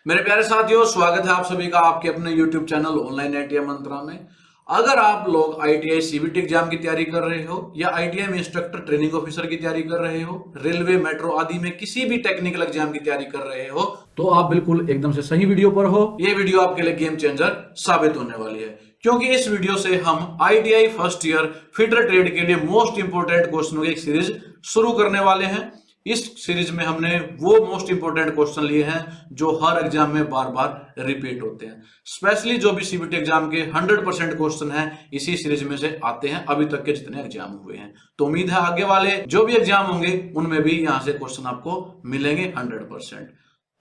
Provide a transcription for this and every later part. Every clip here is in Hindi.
मेरे प्यारे साथियों, स्वागत है आप सभी का आपके अपने YouTube चैनल ऑनलाइन आईटीआई मंत्रा में। अगर आप लोग आईटीआई सीबीटी एग्जाम की तैयारी कर रहे हो या आईटीआई में इंस्ट्रक्टर ट्रेनिंग ऑफिसर की तैयारी कर रहे हो, रेलवे, मेट्रो आदि में किसी भी टेक्निकल एग्जाम की तैयारी कर रहे हो, तो आप बिल्कुल एकदम से सही वीडियो पर हो। ये वीडियो आपके लिए गेम चेंजर साबित होने वाली है, क्योंकि इस वीडियो से हम ITI first year feeder trade के लिए मोस्ट इंपोर्टेंट क्वेश्चनों की एक सीरीज शुरू करने वाले हैं। इस सीरीज में हमने वो मोस्ट इंपोर्टेंट क्वेश्चन लिए हैं जो हर एग्जाम में बार बार रिपीट होते हैं। स्पेशली जो भी सीबीटी एग्जाम के 100% क्वेश्चन हैं इसी सीरीज में से आते हैं, अभी तक के जितने एग्जाम हुए हैं। तो उम्मीद है आगे वाले जो भी एग्जाम होंगे उनमें भी यहां से क्वेश्चन आपको मिलेंगे 100%।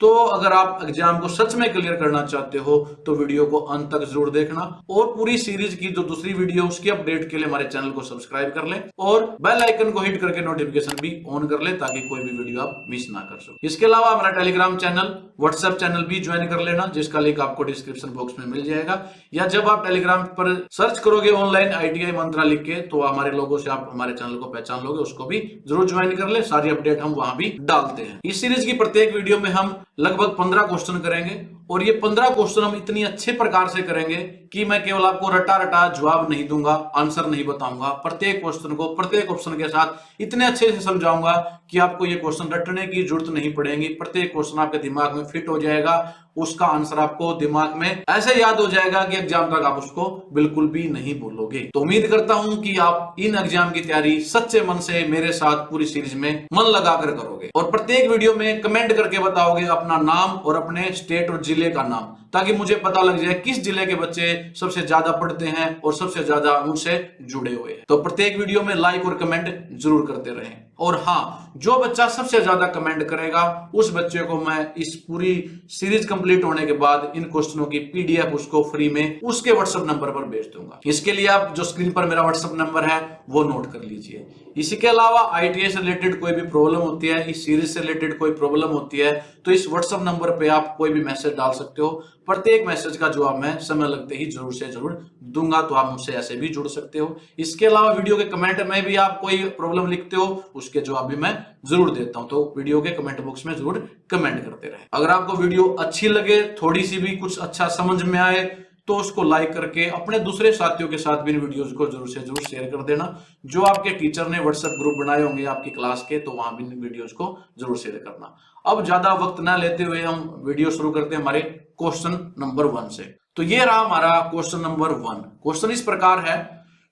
तो अगर आप एग्जाम को सच में क्लियर करना चाहते हो तो वीडियो को अंत तक जरूर देखना, और पूरी सीरीज की जो दूसरी वीडियो उसकी अपडेट के लिए हमारे चैनल को सब्सक्राइब कर लें और बेल आइकन को हिट करके नोटिफिकेशन भी ऑन कर ले, ताकि कोई भी वीडियो आप मिस ना कर सको। इसके अलावा हमारा टेलीग्राम चैनल, व्हाट्सएप चैनल भी ज्वाइन कर लेना, जिसका लिंक आपको डिस्क्रिप्शन बॉक्स में मिल जाएगा, या जब आप टेलीग्राम पर सर्च करोगे ऑनलाइन आईटीआई मंत्रा लिख के तो हमारे लोगों से आप हमारे चैनल को पहचान लोगे। उसको भी जरूर ज्वाइन कर ले, सारी अपडेट हम वहां भी डालते हैं। इस सीरीज की प्रत्येक वीडियो में हम लगभग 15 क्वेश्चन करेंगे, और ये 15 क्वेश्चन हम इतनी अच्छे प्रकार से करेंगे कि मैं केवल आपको रटा रटा जवाब नहीं दूंगा, आंसर नहीं बताऊंगा। प्रत्येक क्वेश्चन को प्रत्येक ऑप्शन के साथ इतने अच्छे से समझाऊंगा कि आपको ये क्वेश्चन रटने की जरूरत नहीं पड़ेगी। प्रत्येक क्वेश्चन आपके दिमाग में फिट हो जाएगा, उसका आंसर आपको दिमाग में ऐसे याद हो जाएगा कि एग्जाम तक आप उसको बिल्कुल भी नहीं भूलोगे। तो उम्मीद करता हूं कि आप इन एग्जाम की तैयारी सच्चे मन से मेरे साथ पूरी सीरीज में मन लगाकर करोगे, और प्रत्येक वीडियो में कमेंट करके बताओगे अपना नाम और अपने स्टेट और जिले का नाम, ताकि मुझे पता लग जाए किस जिले के बच्चे सबसे ज्यादा पढ़ते हैं और सबसे ज्यादा उनसे जुड़े हुए हैं। तो प्रत्येक वीडियो में लाइक और कमेंट जरूर करते रहें। और हाँ, जो बच्चा सबसे ज्यादा कमेंट करेगा उस बच्चे को मैं इस पूरी सीरीज कंप्लीट होने के बाद इन क्वेश्चनों की पीडीएफ उसको फ्री में उसके व्हाट्सएप नंबर पर भेज दूंगा। इसके लिए आप जो स्क्रीन पर मेरा व्हाट्सएप नंबर है वो नोट कर लीजिए। इसी के अलावा आईटीआई से रिलेटेड कोई भी प्रॉब्लम होती है, इस सीरीज से रिलेटेड कोई प्रॉब्लम होती है, तो इस व्हाट्सएप नंबर पे आप कोई भी मैसेज डाल सकते हो। प्रत्येक मैसेज का जवाब मैं समय लगते ही जरूर से जरूर दूंगा, तो आप मुझसे ऐसे भी जुड़ सकते हो। इसके अलावा वीडियो के कमेंट में भी आप कोई प्रॉब्लम लिखते हो, उसके जवाब भी मैं जरूर देता हूं, तो वीडियो के कमेंट बॉक्स में जरूर कमेंट करते रहे। अगर आपको वीडियो अच्छी लगे, थोड़ी सी भी कुछ अच्छा समझ में आए, तो उसको लाइक करके अपने दूसरे साथियों के साथ भी इन वीडियोस को जरूर से जरूर शेयर कर देना। जो आपके टीचर ने व्हाट्सएप ग्रुप बनाए होंगे आपकी क्लास के, तो वहां भी इन वीडियोस को जरूर शेयर करना। अब ज्यादा वक्त ना लेते हुए हम वीडियो शुरू करते हैं हमारे क्वेश्चन नंबर 1 से। तो ये रहा हमारा क्वेश्चन नंबर 1। क्वेश्चन इस प्रकार है,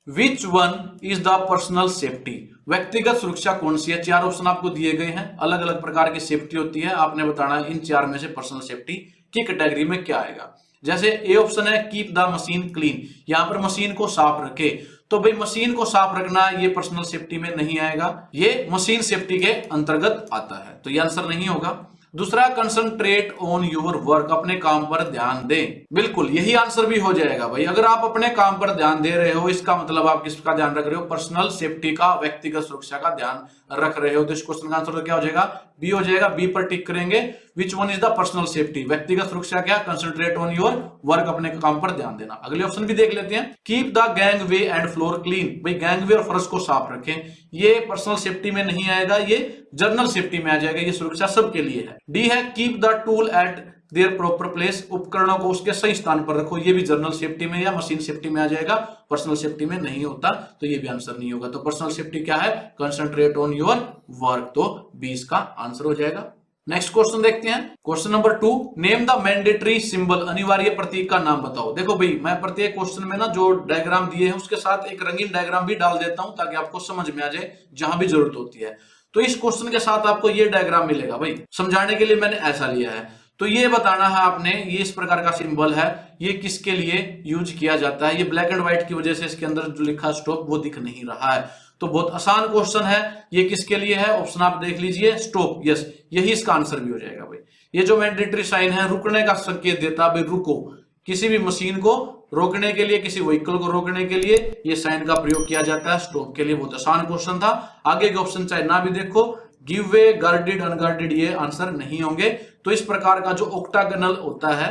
which one is the personal safety? व्यक्तिगत सुरक्षा कौन सी है? 4 ऑप्शन आपको दिए गए हैं, अलग अलग प्रकार की सेफ्टी होती है, आपने बताना इन 4 में से पर्सनल सेफ्टी की कैटेगरी में क्या आएगा। जैसे ए ऑप्शन है कीप द मशीन क्लीन, यहां पर मशीन को साफ रखे, तो भाई मशीन को साफ रखना ये पर्सनल सेफ्टी में नहीं आएगा, ये मशीन सेफ्टी के अंतर्गत आता है, तो ये आंसर नहीं होगा। दूसरा, कंसंट्रेट ऑन योर वर्क, अपने काम पर ध्यान दें, बिल्कुल यही आंसर भी हो जाएगा भाई। अगर आप अपने काम पर ध्यान दे रहे हो, इसका मतलब आप किसका ध्यान रख रहे हो? पर्सनल सेफ्टी का, व्यक्तिगत सुरक्षा का ध्यान रख रहे हो। तो इस क्वेश्चन का आंसर क्या हो जाएगा? बी हो जाएगा। बी पर टिक करेंगे। Which one is the personal safety? व्यक्तिगत सुरक्षा क्या? कंसंट्रेट ऑन योर वर्क, अपने काम पर ध्यान देना। अगले ऑप्शन भी देख लेते हैं, keep the gang way and floor clean, भाई गैंग वे और फर्श को साफ रखें, ये पर्सनल सेफ्टी में नहीं आएगा, ये जनरल सेफ्टी में आ जाएगा, ये सुरक्षा सबके लिए है। डी है keep the tool eight there proper place, उपकरणों को उसके सही स्थान पर रखो, ये भी जनरल सेफ्टी में या मशीन सेफ्टी में आ जाएगा, पर्सनल सेफ्टी में नहीं होता, तो ये भी आंसर नहीं होगा। तो पर्सनल सेफ्टी क्या है? कंसंट्रेट ऑन योर वर्क, तो 20 का आंसर हो जाएगा। नेक्स्ट क्वेश्चन देखते हैं, question number 2, name the mandatory symbol, अनिवार्य प्रतीक का नाम बताओ। देखो भाई, मैं प्रत्येक क्वेश्चन में ना जो डायग्राम दिए हैं उसके साथ एक रंगीन डायग्राम भी डाल देता हूं, ताकि आपको समझ में आ जाए जहां भी जरूरत होती है। तो इस क्वेश्चन के साथ आपको ये डायग्राम मिलेगा भाई, समझाने के लिए मैंने ऐसा लिया है। तो ये बताना है आपने, ये इस प्रकार का सिंबल है, ये किसके लिए यूज किया जाता है। ये ब्लैक एंड व्हाइट की वजह से इसके अंदर जो लिखा स्टॉप वो दिख नहीं रहा है, तो बहुत आसान क्वेश्चन है। ये किसके लिए है? ऑप्शन आप देख लीजिए, स्टॉप, यस, यही इसका आंसर भी हो जाएगा भाई। ये जो मैंडेटरी साइन है रुकने का संकेत देता है भाई, रुको, किसी भी मशीन को रोकने के लिए, किसी व्हीकल को रोकने के लिए ये साइन का प्रयोग किया जाता है, स्टॉप के लिए। बहुत आसान क्वेश्चन था। आगे के ऑप्शन चाहे ना भी देखो, गिव वे, गार्डेड, अनगार्डेड, ये आंसर नहीं होंगे। तो इस प्रकार का जो ऑक्टागोनल होता है,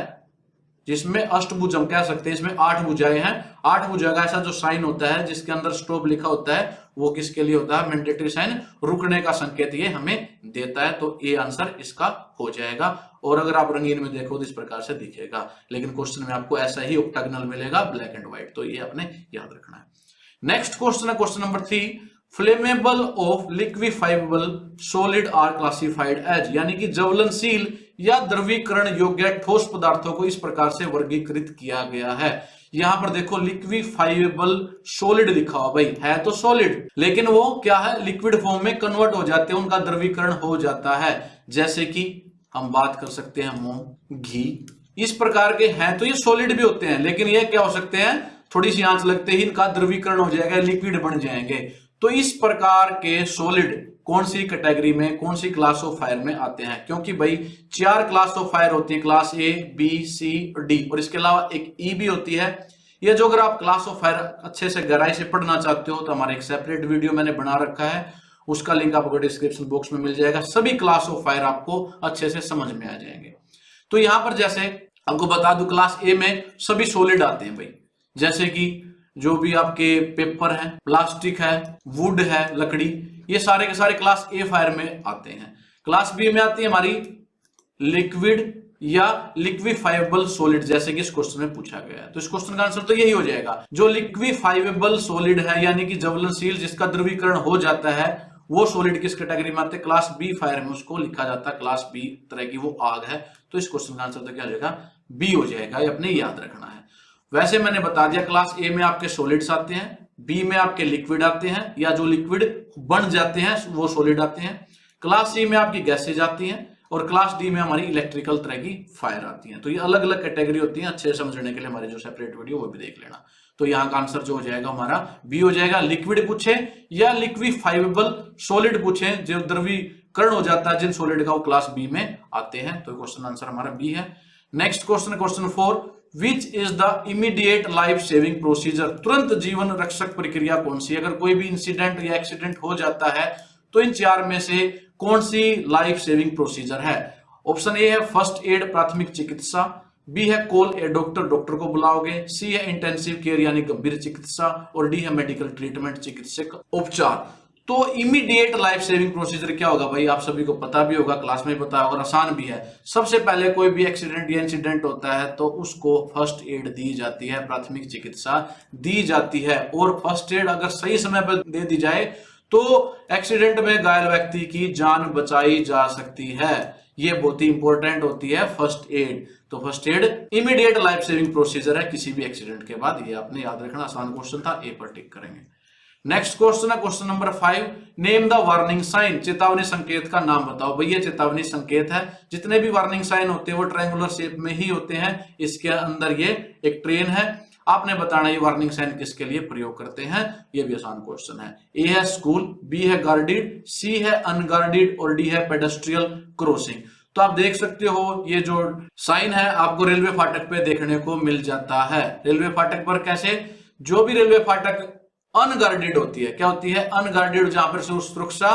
जिसमें अष्टभुज हम कह सकते हैं, इसमें 8 भुजाएं हैं। 8 भुजा का ऐसा जो साइन होता है जिसके अंदर स्टॉप लिखा होता है, वो किसके लिए होता है? मैंडेटरी साइन, रुकने का संकेत ये हमें देता है। तो ये आंसर इसका हो जाएगा। और अगर आप रंगीन में देखो तो इस प्रकार से दिखेगा, लेकिन क्वेश्चन में आपको ऐसा ही ऑक्टागोनल मिलेगा, ब्लैक एंड व्हाइट। तो ये आपने याद रखना है। नेक्स्ट क्वेश्चन है question number 3, flammable of liquefiable solid are classified as, यानी कि ज्वलनशील या द्रवीकरण योग्य ठोस पदार्थों को इस प्रकार से वर्गीकृत किया गया है। यहां पर देखो लिक्विफाइबल सॉलिड लिखा हुआ, भाई है तो सॉलिड, लेकिन वो क्या है? लिक्विड फॉर्म में कन्वर्ट हो जाते हैं, उनका द्रवीकरण हो जाता है। जैसे कि हम बात कर सकते हैं मोम, घी, इस प्रकार के हैं तो ये सॉलिड भी होते हैं, लेकिन ये क्या हो सकते हैं? थोड़ी सी आंच लगते ही इनका द्रवीकरण हो जाएगा, लिक्विड बन जाएंगे। तो इस प्रकार के सॉलिड कौन सी कैटेगरी में, कौन सी क्लास ऑफ फायर में आते हैं? क्योंकि भाई 4 क्लास ऑफ फायर होती है, क्लास ए, बी, सी और डी, और इसके अलावा एक ई भी होती है। ये जो अगर आप क्लास ऑफ फायर अच्छे से गहराई से पढ़ना चाहते हो तो हमारा एक सेपरेट वीडियो मैंने बना रखा है, उसका लिंक आपको डिस्क्रिप्शन बॉक्स में मिल जाएगा। सभी क्लास ऑफ फायर आपको अच्छे से समझ में आ जाएंगे। तो यहां पर जैसे आपको बता दूं, क्लास ए में सभी सॉलिड आते हैं भाई, जैसे कि जो भी आपके पेपर है, प्लास्टिक है, वुड है, लकड़ी, ये सारे के सारे क्लास ए फायर में आते हैं। क्लास बी में आती है हमारी लिक्विड या लिक्विफाइबल सॉलिड, जैसे कि इस क्वेश्चन में पूछा गया है। तो इस क्वेश्चन का आंसर तो यही हो जाएगा, जो लिक्विफाइबल सॉलिड है यानी कि ज्वलनशील, जिसका द्रवीकरण हो जाता है, वो सॉलिड किस कैटेगरी में आते हैं? क्लास बी फायर में उसको लिखा जाता है, क्लास बी तरह की वो आग है। तो इस क्वेश्चन का आंसर तो क्या हो जाएगा? बी हो जाएगा, ये अपने याद रखना है। वैसे मैंने बता दिया, क्लास ए में आपके सॉलिड्स आते हैं, बी में आपके लिक्विड आते हैं या जो लिक्विड बन जाते हैं वो सॉलिड आते हैं, क्लास सी में आपकी गैसेज आती हैं, और क्लास डी में हमारी इलेक्ट्रिकल तरह की फायर आती हैं। तो ये अलग अलग कैटेगरी होती हैं, अच्छे से समझने के लिए हमारे जो सेपरेट वीडियो वो भी देख लेना। तो यहाँ का आंसर जो हो जाएगा हमारा बी हो जाएगा। लिक्विड पूछे या लिक्विफाइबल सॉलिड पूछे, जो द्रवीकरण हो जाता है जिन सॉलिड का, वो क्लास बी में आते हैं। तो क्वेश्चन आंसर हमारा बी है। Next question, question 4, which is the immediate life saving procedure, तुरंत जीवन रक्षक प्रक्रिया कौन सी? अगर कोई भी इंसिडेंट या एक्सीडेंट हो जाता है तो इन 4 में से कौन सी लाइफ सेविंग प्रोसीजर है? ऑप्शन ए है फर्स्ट एड, प्राथमिक चिकित्सा, बी है कॉल ए डॉक्टर, डॉक्टर को बुलाओगे, सी है इंटेंसिव केयर यानी गंभीर चिकित्सा, और डी है मेडिकल ट्रीटमेंट, चिकित्सक उपचार। तो इमीडिएट लाइफ सेविंग प्रोसीजर क्या होगा भाई? आप सभी को पता भी होगा, क्लास में पता होगा, आसान भी है। सबसे पहले कोई भी एक्सीडेंट या इंसिडेंट होता है तो उसको फर्स्ट एड दी जाती है, प्राथमिक चिकित्सा दी जाती है, और फर्स्ट एड अगर सही समय पर दे दी जाए तो एक्सीडेंट में घायल व्यक्ति की जान बचाई जा सकती है। ये बहुत ही इंपॉर्टेंट होती है फर्स्ट एड। तो first aid immediate life saving procedure है किसी भी एक्सीडेंट के बाद, ये आपने याद रखना। आसान क्वेश्चन था, ए पर टिक करेंगे। नेक्स्ट क्वेश्चन है question number 5, name the warning sign, चेतावनी संकेत का नाम बताओ। भैया चेतावनी संकेत है, जितने भी वार्निंग साइन होते हैं वो ट्रायंगुलर शेप में ही होते हैं। इसके अंदर ये एक ट्रेन है, आपने बताना ये वार्निंग साइन किसके लिए प्रयोग करते हैं। ये भी आसान क्वेश्चन है। ए है स्कूल, बी है गार्डेड, सी है अनगार्डेड, और डी है पेडेस्ट्रियल क्रॉसिंग। तो आप देख सकते हो ये जो साइन है आपको रेलवे फाटक पे देखने को मिल जाता है। रेलवे फाटक पर कैसे? जो भी रेलवे फाटक अनगार्डेड होती है, क्या होती है? अनगार्डेड, जहां पर सुरक्षा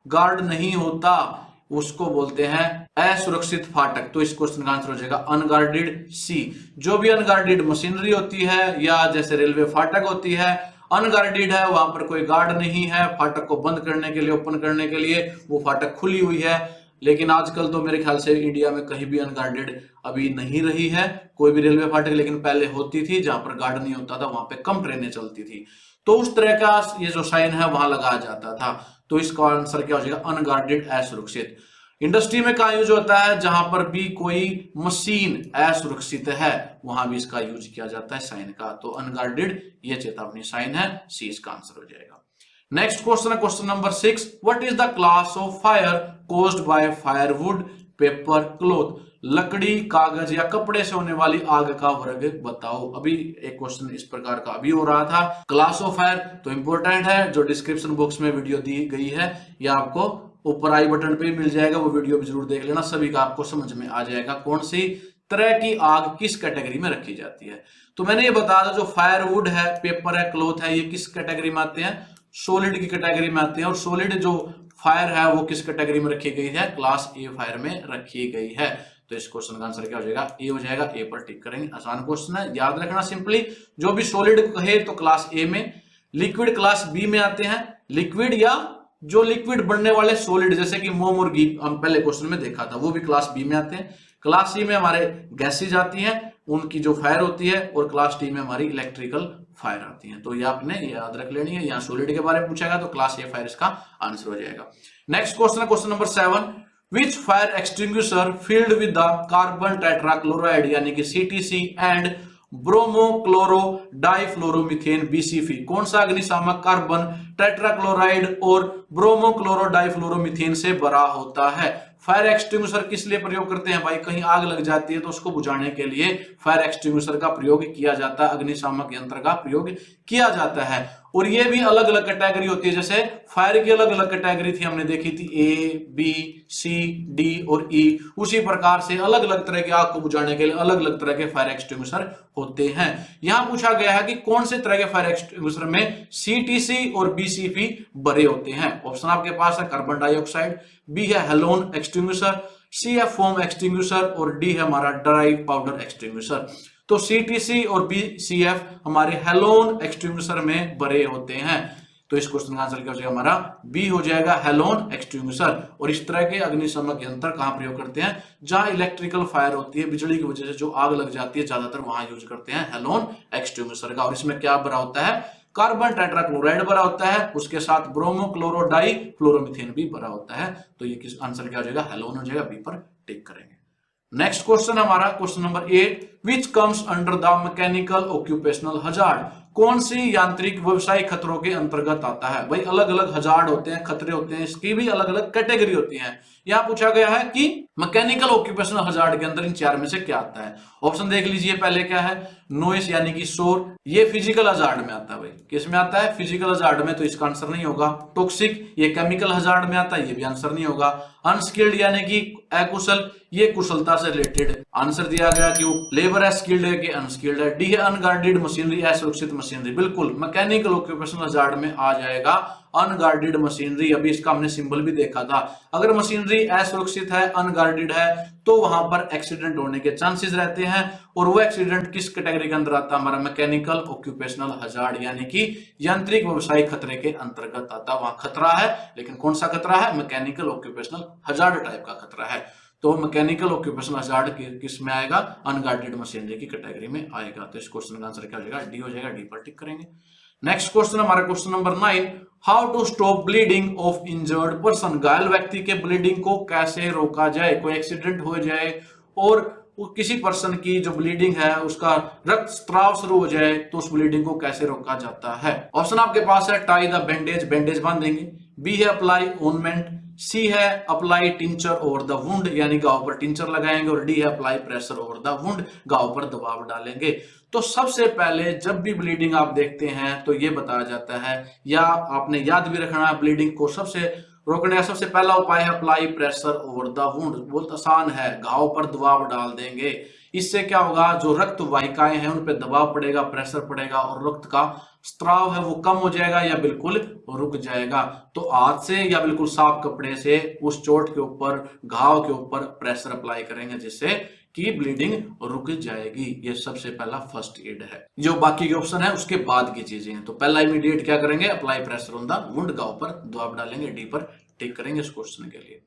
गार्ड नहीं होता उसको बोलते हैं असुरक्षित फाटक। तो इस क्वेश्चन का आंसर हो जाएगा अनगार्डेड, सी। जो भी अनगार्डेड मशीनरी होती है या जैसे रेलवे फाटक होती है, अनगार्डेड है, वहां पर कोई गार्ड नहीं है, फाटक को बंद करने के लिए, ओपन करने के लिए वो फाटक खुली हुई है। लेकिन आजकल तो मेरे ख्याल से इंडिया में कहीं भी अनगार्डेड अभी नहीं रही है कोई भी रेलवे फाटक, लेकिन पहले होती थी, जहां पर गार्ड नहीं होता था वहां पे कम ट्रेनें चलती थी, तो उस तरह का ये जो साइन है वहां लगाया जाता था। तो इसका आंसर क्या हो जाएगा? अनगार्डेड, असुरक्षित। इंडस्ट्री में कहा यूज होता है? जहां पर भी कोई मशीन असुरक्षित है वहां भी इसका यूज किया जाता है साइन का। तो अनगार्डेड ये चेतावनी साइन है, सी इसका आंसर हो जाएगा। नेक्स्ट क्वेश्चन है question number 6, what is the class of fire caused by firewood, paper, cloth, लकड़ी, कागज या कपड़े से होने वाली आग का वर्ग बताओ। अभी एक क्वेश्चन इस प्रकार का अभी हो रहा था। क्लास ऑफ फायर तो इंपॉर्टेंट है, जो डिस्क्रिप्शन बॉक्स में वीडियो दी गई है या आपको ऊपर आई बटन पे मिल जाएगा, वो वीडियो भी जरूर देख लेना, सभी का आपको समझ में आ जाएगा कौन सी तरह की आग किस कैटेगरी में रखी जाती है। तो मैंने ये बता दिया, जो फायरवुड है, पेपर है, क्लॉथ है, ये किस कैटेगरी में आते हैं? सॉलिड की कैटेगरी में आते हैं। और सॉलिड जो फायर है वो किस कैटेगरी में रखी गई है? क्लास ए फायर में रखी गई है। तो इस क्वेश्चन का आंसर क्या हो जाएगा, ए हो जाएगा। ए पर टिक करेंगे, आसान क्वेश्चन है, याद रखना। सिंपली जो भी सॉलिड कहे तो क्लास ए में, लिक्विड क्लास बी में आते हैं। लिक्विड या जो लिक्विड बनने वाले सॉलिड जैसे कि मोम और घी हम पहले क्वेश्चन में देखा था, वो भी क्लास बी में आते हैं। क्लास सी में हमारे गैसेज आती हैं, उनकी जो फायर होती है, और क्लास डी में हमारी इलेक्ट्रिकल फायर आती है। तो ये आपने याद रख लेनी है। यहाँ सॉलिड के बारे में पूछेगा तो क्लास ए फायर इसका आंसर हो जाएगा। नेक्स्ट क्वेश्चन है question number 7, which fire extinguisher filled with the carbon tetrachloride यानी कि CTC एंड ब्रोमोक्लोरो डाइफ्लोरोमीथेन BCF, कौन सा अग्निशामक कार्बन टेट्राक्लोराइड और ब्रोमोक्लोरो डाइफ्लोरोमीथेन से भरा होता है? फायर एक्सटिंग्विशर किस लिए प्रयोग करते हैं भाई? कहीं आग लग जाती है तो उसको बुझाने के लिए फायर एक्सटिंग्विशर का प्रयोग किया जाता है, अग्निशामक यंत्र का प्रयोग किया जाता है। और ये भी अलग अलग कैटेगरी होती है, जैसे फायर की अलग अलग कैटेगरी थी, हमने देखी थी A, B, C, D और E। उसी प्रकार से अलग अलग तरह की आग को बुझाने के लिए अलग अलग तरह के फायर एक्सटिंग्विशर होते हैं। यहां पूछा गया है कि कौन से तरह के फायर एक्सटिंग्विशर में CTC और BCF भरे होते हैं। ऑप्शन आपके पास है कार्बन डाइऑक्साइड, B है हेलोन एक्सटिंग्विशर, C है फोम एक्सटिंग्विशर और D है हमारा ड्राई पाउडर एक्सटिंग्विशर। तो CTC और BCF हमारे हेलोन एक्सटिंग्विशर में भरे होते हैं। तो इस क्वेश्चन का आंसर क्या हो जाएगा हमारा? बी हो जाएगा, हेलोन एक्सटिंग्विशर। और इस तरह के अग्निशामक यंत्र कहां प्रयोग करते हैं? जहां इलेक्ट्रिकल फायर होती है, बिजली की वजह से जो आग लग जाती है, ज्यादातर वहां यूज करते हैं हेलोन एक्सटिंग्विशर का। और इसमें क्या भरा होता है? कार्बन टेट्राक्लोराइड भरा होता है, उसके साथ ब्रोमोक्लोरो डाइफ्लोरोमीथेन भी भरा होता है। तो ये किस आंसर क्या हो जाएगा? हेलोन हो जाएगा। बी पर टिक करेंगे। नेक्स्ट क्वेश्चन हमारा question number 8, which comes under the mechanical occupational hazard, कौन सी यांत्रिक व्यवसायिक खतरों के अंतर्गत आता है? भाई अलग अलग हजार्ड होते हैं, खतरे होते हैं, इसकी भी अलग अलग कैटेगरी होती है। यहां पूछा गया है कि मैकेनिकल ऑक्यूपेशनल हजार्ड के अंदर इन चार में से क्या आता है। ऑप्शन देख लीजिए, पहले क्या है? नॉइस यानी कि शोर, ये फिजिकल हजार्ड में आता है। भाई किस में आता है? फिजिकल हजार्ड में, तो इसका आंसर नहीं होगा। टॉक्सिक, ये केमिकल हजार्ड में आता है, ये भी आंसर नहीं होगा। अनस्किल्ड यानी कि अकुशल, ये कुशलता से रिलेटेड आंसर दिया गया कि वो लेबर है, स्किल्ड है कि अनस्किल्ड है। डी है अनगार्डेड मशीनरी, असुरक्षित मशीनरी। बिल्कुल मैकेनिकल ऑक्यूपेशनल हजार्ड में आ जाएगा अनगार्डेड मशीनरी। अभी इसका हमने सिंबल भी देखा था। अगर मशीनरी असुरक्षित है, अनगार्डेड है, तो वहां पर एक्सीडेंट होने के चांसेस रहते हैं। और वो एक्सीडेंट किस कैटेगरी के अंदर आता है? हमारा मैकेनिकल ऑक्यूपेशनल हजार्ड यानी कि यांत्रिक व्यवसायिक खतरे के अंतर्गत आता है। वहां खतरा है, लेकिन कौन सा खतरा है? मैकेनिकल ऑक्यूपेशनल हजार्ड टाइप का खतरा है। तो मैकेनिकल ऑक्यूपेशनल हजार्ड किस में आएगा? अनगार्डेड मशीनरी की कैटेगरी में आएगा। तो इस क्वेश्चन का आंसर क्या हो जाएगा? डी हो जाएगा। डी पर टिक करेंगे। नेक्स्ट क्वेश्चन हमारा question number 9, how to stop bleeding of injured person, घायल व्यक्ति के ब्लीडिंग को कैसे रोका जाए? कोई एक्सीडेंट हो जाए और किसी पर्सन की जो ब्लीडिंग है उसका रक्त स्त्राव शुरू हो जाए, तो उस ब्लीडिंग को कैसे रोका जाता है? ऑप्शन आपके पास है टाई द बैंडेज, बैंडेज बांध देंगे। बी है अप्लाई ऑइंटमेंट, सी है apply tincture over the wound यानी घाव पर टिंचर लगाएंगे, और डी है apply pressure over the wound, घाव पर दबाव डालेंगे। तो सबसे पहले जब भी ब्लीडिंग आप देखते हैं तो ये बताया जाता है, या आपने याद भी रखना है, ब्लीडिंग को सबसे रोकने का सबसे पहला उपाय है apply pressure over the wound. बहुत आसान है, घाव पर दबाव डाल देंगे। इससे क्या होगा? जो रक्त वाहिकाएं हैं उन पर दबाव पड़ेगा, प्रेशर पड़ेगा, और रक्त का स्त्राव है वो कम हो जाएगा या बिल्कुल रुक जाएगा। तो हाथ से या बिल्कुल साफ कपड़े से उस चोट के ऊपर, घाव के ऊपर प्रेशर अप्लाई करेंगे, जिससे कि ब्लीडिंग रुक जाएगी। ये सबसे पहला फर्स्ट एड है। जो बाकी के ऑप्शन है उसके बाद की चीजें हैं। तो पहला इमीडिएट क्या करेंगे? Apply pressure on the wound, घाव पर दबाव डालेंगे। डी पर टिक करेंगे इस क्वेश्चन के लिए।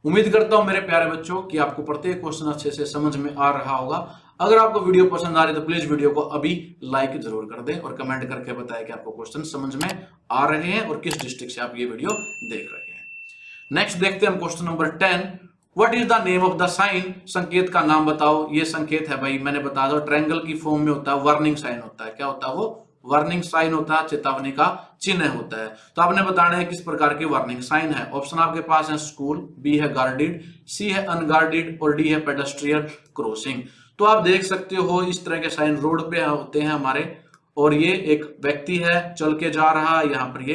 उम्मीद करता हूं मेरे प्यारे बच्चों कि आपको प्रत्येक क्वेश्चन अच्छे से समझ में आ रहा होगा। अगर आपको वीडियो पसंद आ रही है तो प्लीज वीडियो को अभी लाइक जरूर कर दें और कमेंट करके बताएं कि आपको क्वेश्चन समझ में आ रहे हैं और किस डिस्ट्रिक्ट से आप ये वीडियो देख रहे हैं। नेक्स्ट देखते हैं हम question number 10, what is the name of the sign, संकेत का नाम बताओ। ये संकेत है भाई, मैंने बता दो, ट्रायंगल की फॉर्म में होता है, वार्निंग साइन होता है। क्या होता है वो? वार्निंग साइन होता है, चेतावनी का चिन्ह होता है। तो आपने बताना है किस प्रकार की वार्निंग साइन है। ऑप्शन आपके पास है स्कूल, बी है गार्डेड, सी है अनगार्डेड और डी है पेडेस्ट्रियन क्रॉसिंग। तो आप देख सकते हो इस तरह के साइन रोड पे होते हैं हमारे, और ये एक व्यक्ति है चल के जा रहा है, यहाँ पर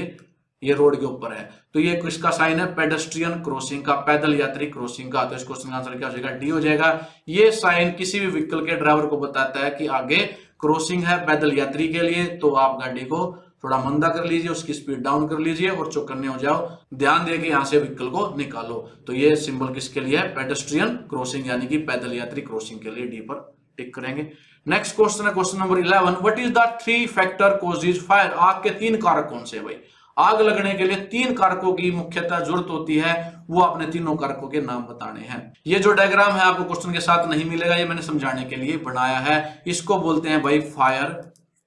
ये रोड के ऊपर है। तो ये किसका साइन है? पेडेस्ट्रियन क्रॉसिंग का, पैदल यात्री क्रॉसिंग का। तो इस क्वेश्चन का आंसर क्या हो जाएगा? डी हो जाएगा। ये साइन किसी भी व्हीकल के ड्राइवर को बताता है कि आगे क्रॉसिंग है पैदल यात्री के लिए, तो आप गाड़ी को थोड़ा मंदा कर लीजिए, उसकी स्पीड डाउन कर लीजिए और चौकन्ने हो जाओ, ध्यान दे के यहां से व्हीकल को निकालो। तो ये सिंबल किसके लिए है? पेडेस्ट्रियन क्रॉसिंग यानी कि पैदल यात्री क्रॉसिंग के लिए डी पर टिक करेंगे। नेक्स्ट क्वेश्चन है question number 11, what is the 3 factor causes fire? आग के 3 कारक कौन से है भाई? आग लगने के लिए 3 कारकों की मुख्यतः जरूरत होती है, वो आपने तीनों कारकों के नाम बताने हैं। ये जो डायग्राम है आपको क्वेश्चन के साथ नहीं मिलेगा, ये मैंने समझाने के लिए बनाया है। इसको बोलते हैं भाई फायर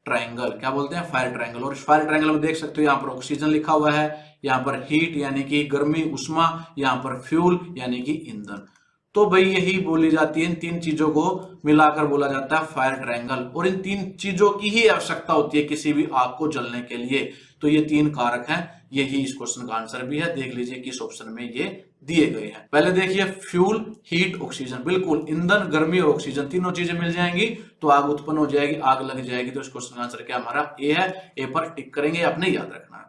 ट्रायंगल। क्या बोलते हैं? Fire triangle. और इस फायर ट्रायंगल में देख सकते हो यहाँ पर ऑक्सीजन लिखा हुआ है, यहाँ पर हीट यानी कि गर्मी उष्मा, यहाँ पर फ्यूल यानी कि ईंधन। तो भाई यही बोली जाती है, इन 3 चीजों को मिलाकर बोला जाता है फायर ट्रायंगल। और इन 3 चीजों की ही आवश्यकता होती है किसी भी आग को जलने के लिए। तो ये 3 कारक हैं, यही इस क्वेश्चन का आंसर भी है। देख लीजिए किस ऑप्शन में ये दिए गए हैं। पहले देखिए फ्यूल, हीट, ऑक्सीजन। बिल्कुल, ईंधन, गर्मी और ऑक्सीजन तीनों चीजें मिल जाएंगी तो आग उत्पन्न हो जाएगी, आग लग जाएगी। तो इस क्वेश्चन का आंसर क्या हमारा ए है। ए पर टिक करेंगे, आपने याद रखना है।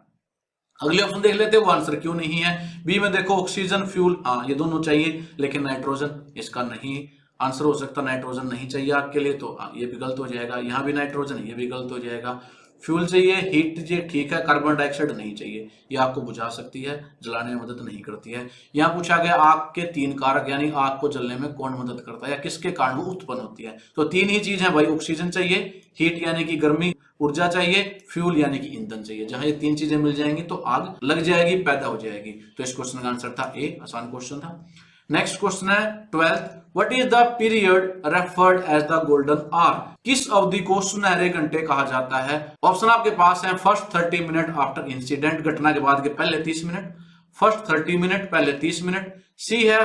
अगले ऑप्शन देख लेते हैं, वो आंसर क्यों नहीं है। बी में देखो ऑक्सीजन, फ्यूल, हाँ ये दोनों चाहिए, लेकिन नाइट्रोजन इसका नहीं आंसर हो सकता। नाइट्रोजन नहीं चाहिए आग के लिए, तो ये भी गलत हो जाएगा। यहाँ भी नाइट्रोजन, ये भी गलत हो जाएगा। फ्यूल चाहिए, हीट चाहिए, ठीक है। कार्बन डाइऑक्साइड नहीं चाहिए, ये आपको बुझा सकती है, जलाने में मदद नहीं करती है। यहाँ पूछा गया आग के 3 कारक, यानी आग को जलने में कौन मदद करता है या किसके कारण वो उत्पन्न होती है। तो 3 ही चीज है भाई, ऑक्सीजन चाहिए, हीट यानी कि गर्मी ऊर्जा चाहिए, फ्यूल यानी कि ईंधन चाहिए। जहां ये 3 चीजें मिल जाएंगी तो आग लग जाएगी, पैदा हो जाएगी। तो इस क्वेश्चन का आंसर था ए, आसान क्वेश्चन था। नेक्स्ट क्वेश्चन है 12th, what is the period referred as the golden hour? किस अवधि को सुनहरे घंटे कहा जाता है? ऑप्शन आपके पास है, फर्स्ट 30 मिनट आफ्टर इंसिडेंट, घटना के बाद के पहले 30 मिनट, फर्स्ट 30 मिनट पहले 30 मिनट, सी है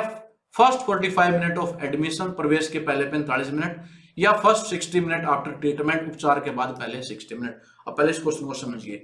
फर्स्ट 45 मिनट ऑफ एडमिशन, प्रवेश के पहले 45 मिनट, या फर्स्ट 60 मिनट आफ्टर ट्रीटमेंट, उपचार के बाद पहले 60 मिनट। अब पहले इस क्वेश्चन को समझिए,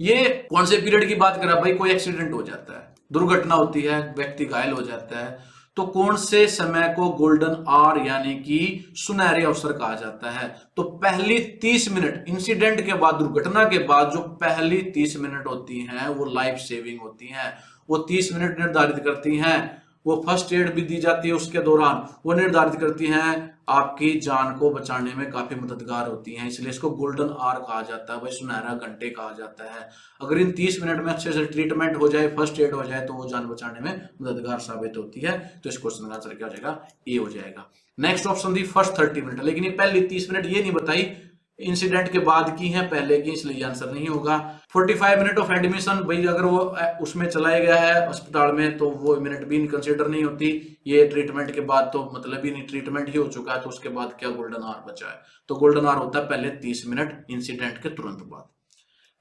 ये कौन से पीरियड की बात कर रहा है भाई? कोई एक्सीडेंट हो जाता है, दुर्घटना होती है, व्यक्ति घायल हो जाता है, तो कौन से समय को गोल्डन आवर यानी कि सुनहरे अवसर कहा जाता है? तो पहली 30 मिनट इंसिडेंट के बाद, दुर्घटना के बाद जो पहली 30 मिनट होती हैं वो लाइफ सेविंग होती हैं। वो 30 मिनट निर्धारित करती हैं, वो फर्स्ट एड भी दी जाती है उसके दौरान, वो निर्धारित करती हैं, आपकी जान को बचाने में काफी मददगार होती हैं। इसलिए इसको गोल्डन आवर कहा जाता है भाई, सुनहरा घंटे कहा जाता है। अगर इन 30 मिनट में अच्छे से ट्रीटमेंट हो जाए, फर्स्ट एड हो जाए, तो वो जान बचाने में मददगार साबित होती है। तो इस क्वेश्चन का आंसर क्या हो जाएगा? ए हो जाएगा। Next option the first 30 minute, लेकिन ये पहली 30 मिनट ये नहीं बताई इंसिडेंट के बाद की है पहले की, इसलिए आंसर नहीं होगा। 45 मिनट ऑफ एडमिशन, भाई अगर वो उसमें चलाया गया है अस्पताल में तो वो मिनट भी कंसीडर नहीं होती। ये ट्रीटमेंट के बाद तो मतलब ही नहीं, ट्रीटमेंट ही हो चुका है, तो उसके बाद क्या गोल्डन आवर बचा है? तो गोल्डन आवर होता है पहले 30 मिनट इंसिडेंट के तुरंत बाद।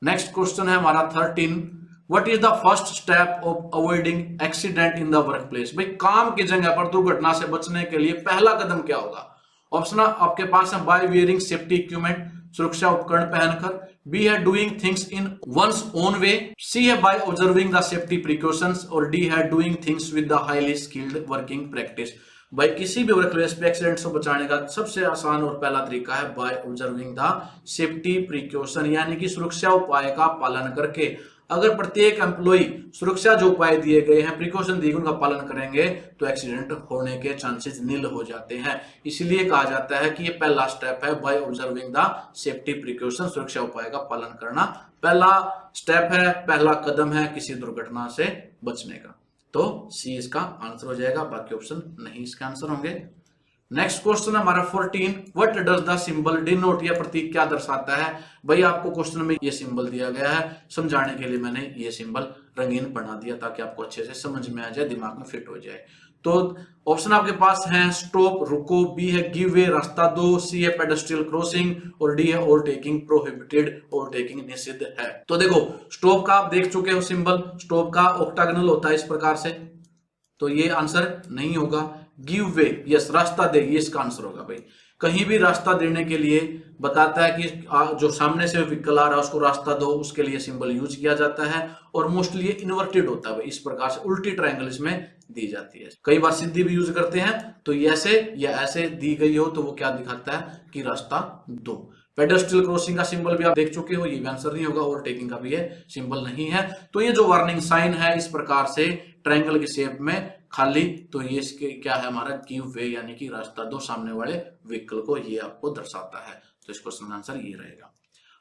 नेक्स्ट क्वेश्चन है हमारा 13, what is the first step of avoiding accident in the work place? भाई काम की जगह पर दुर्घटना से बचने के लिए पहला कदम क्या होगा? ऑप्शन आपके पास है, बाय वेयरिंग सेफ्टी इक्विपमेंट, सुरक्षा उपकरण पहनकर, बी है doing things in one's own way, C है by observing the safety precautions, और डी है doing things with the highly skilled working practice. भाई किसी भी वर्क प्लेस पे एक्सीडेंट से बचाने का सबसे आसान और पहला तरीका है by observing the safety precaution, यानी कि सुरक्षा उपाय का पालन करके। अगर प्रत्येक एम्प्लॉय सुरक्षा जो उपाय दिए गए हैं, प्रिकॉशन दिए, उनका पालन करेंगे तो एक्सीडेंट होने के चांसेस नील हो जाते हैं। इसलिए कहा जाता है कि ये पहला स्टेप है, by observing the safety precaution, सुरक्षा उपाय का पालन करना पहला स्टेप है, पहला कदम है किसी दुर्घटना से बचने का। तो सी इसका आंसर हो जाएगा, बाकी ऑप्शन नहीं इसका आंसर होंगे। नेक्स्ट क्वेश्चन हमारा 14, what does the symbol denote? यह प्रतीक क्या दर्शाता है? भाई आपको क्वेश्चन में ये सिंबल दिया गया है, समझाने के लिए मैंने ये सिंबल रंगीन बना दिया ताकि आपको अच्छे से समझ में आ जाए, दिमाग में फिट हो जाए। तो ऑप्शन आपके पास है स्टॉप रुको, बी है गिव वे रास्ता दो, सी है पेडेस्ट्रियल क्रॉसिंग, और डी है ओवरटेकिंग प्रोहिबिटेड, ओवरटेकिंग निषिद्ध है। तो देखो स्टॉप का आप देख चुके हो सिंबल, स्टॉप का ऑक्टागोनल होता है इस प्रकार से, तो ये आंसर नहीं होगा। गिव वे, यस रास्ता दे, ये इसका आंसर होगा भाई। कहीं भी रास्ता देने के लिए बताता है कि जो सामने से व्हीकल आ रहा है उसको रास्ता दो, उसके लिए सिंबल यूज किया जाता है, और मोस्टली इन्वर्टेड होता है, इस प्रकार से उल्टी ट्रायंगल इसमें दी जाती है। कई बार सीधी भी यूज करते हैं, तो ऐसे या ऐसे दी गई हो तो वो क्या दिखाता है कि रास्ता दो। पेडेस्ट्रियल क्रॉसिंग का सिंबल भी आप देख चुके हो, ये भी आंसर नहीं होगा, ओवरटेकिंग का भी ये सिंबल नहीं है। तो ये जो वार्निंग साइन है इस प्रकार से ट्रायंगल की शेप में खाली, तो ये इसके क्या है हमारा गिव वे, यानी कि रास्ता दो सामने वाले व्हीकल को, ये आपको दर्शाता है। तो इस क्वेश्चन का आंसर ये रहेगा।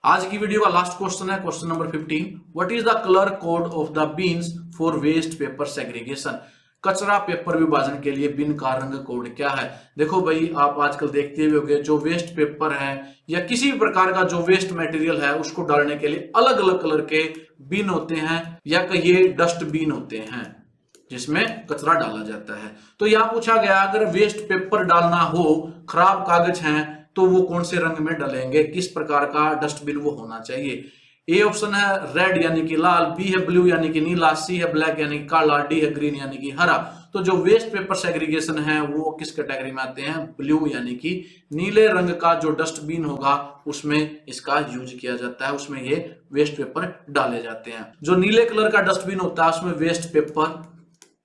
आज की वीडियो का लास्ट क्वेश्चन है question number 15। What is the colour code of the bins for waste paper segregation. कचरा पेपर विभाजन के लिए बिन का रंग कोड क्या है। देखो भाई, आप आजकल देखते हुए होंगे जो वेस्ट पेपर है या किसी भी प्रकार का जो वेस्ट मटेरियल है उसको डालने के लिए अलग अलग कलर के बिन होते हैं या कहिए डस्टबिन होते हैं जिसमें कचरा डाला जाता है। तो यहां पूछा गया अगर वेस्ट पेपर डालना हो, खराब कागज हैं, तो वो कौन से रंग में डालेंगे, किस प्रकार का डस्टबिन वो होना चाहिए। ए ऑप्शन है रेड यानी कि लाल, बी है ब्लू यानी कि नीला, सी है ब्लैक यानी कि काला, डी है ग्रीन यानी कि हरा। तो जो वेस्ट पेपर सेग्रीगेशन है वो किस कैटेगरी में आते हैं, ब्लू यानी कि नीले रंग का जो डस्टबिन होगा उसमें इसका यूज किया जाता है, उसमें ये वेस्ट पेपर डाले जाते हैं। जो नीले कलर का डस्टबिन होता है उसमें वेस्ट पेपर,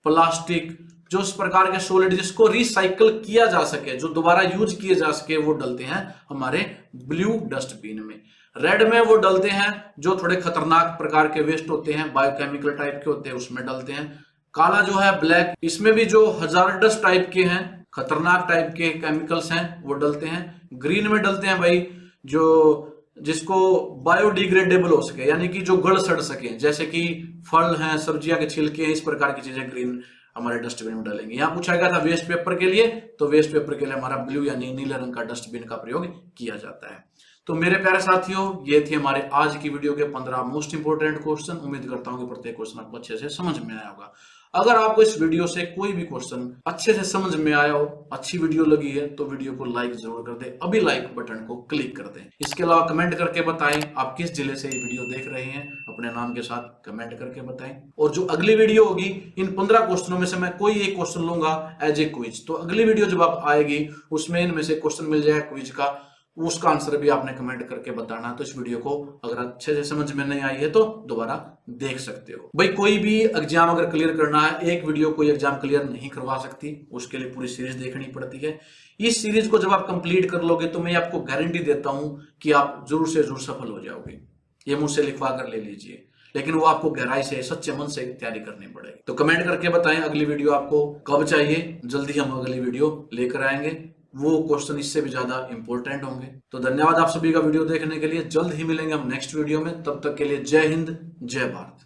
प्लास्टिक, जो इस प्रकार के सॉलिड जिसको रिसाइकल किया जा सके, जो दोबारा यूज किए जा सके, वो डलते हैं हमारे ब्लू डस्टबिन में। रेड में वो डलते हैं जो थोड़े खतरनाक प्रकार के वेस्ट होते हैं, बायोकेमिकल टाइप के होते हैं, उसमें डलते हैं। काला जो है ब्लैक, इसमें भी जो हजार्डस टाइप के हैं, खतरनाक टाइप के केमिकल्स हैं वो डलते हैं। ग्रीन में डलते हैं भाई जो जिसको बायोडिग्रेडेबल हो सके, यानी कि जो गल सड़ सके, जैसे कि फल हैं, सब्जियां के छिलके हैं, इस प्रकार की चीजें ग्रीन हमारे डस्टबिन में डालेंगे। यहां पूछा गया था वेस्ट पेपर के लिए, तो वेस्ट पेपर के लिए हमारा ब्लू यानी नीले रंग का डस्टबिन का प्रयोग किया जाता है। तो मेरे प्यारे साथियों, ये थे हमारे आज की वीडियो के 15 मोस्ट इंपोर्टेंट क्वेश्चन। उम्मीद करता हूं कि प्रत्येक क्वेश्चन आपको अच्छे से समझ में आया होगा। अगर आपको इस वीडियो से कोई भी क्वेश्चन अच्छे से समझ में आया हो, अच्छी वीडियो लगी है, तो वीडियो को लाइक जरूर कर दें, अभी लाइक बटन को क्लिक कर दें। इसके अलावा कमेंट करके बताएं आप किस जिले से ये वीडियो देख रहे हैं, अपने नाम के साथ कमेंट करके बताएं। और जो अगली वीडियो होगी, इन 15 क्वेश्चनों में से मैं कोई एक क्वेश्चन लूंगा एज ए क्विज। तो अगली वीडियो जब आप आएगी उसमें इनमें से क्वेश्चन मिल जाएगा क्विज का, उसका आंसर भी आपने कमेंट करके बताना। तो इस वीडियो को अगर अच्छे से समझ में नहीं आई है तो दोबारा देख सकते हो। भाई कोई भी एग्जाम अगर क्लियर करना है, एक वीडियो कोई एग्जाम क्लियर नहीं करवा सकती, उसके लिए पूरी सीरीज देखनी पड़ती है। इस सीरीज को जब आप कंप्लीट कर लोगे तो मैं आपको गारंटी देता हूं कि आप जरूर से जरूर सफल हो जाओगे। ये मुझसे लिखवा कर ले लीजिए, लेकिन वो आपको गहराई से, सच्चे मन से तैयारी करनी पड़ेगी। तो कमेंट करके बताएं अगली वीडियो आपको कब चाहिए, जल्दी हम अगली वीडियो लेकर आएंगे। वो क्वेश्चन इससे भी ज्यादा इंपॉर्टेंट होंगे। तो धन्यवाद आप सभी का वीडियो देखने के लिए। जल्द ही मिलेंगे हम नेक्स्ट वीडियो में, तब तक के लिए जय हिंद, जय भारत।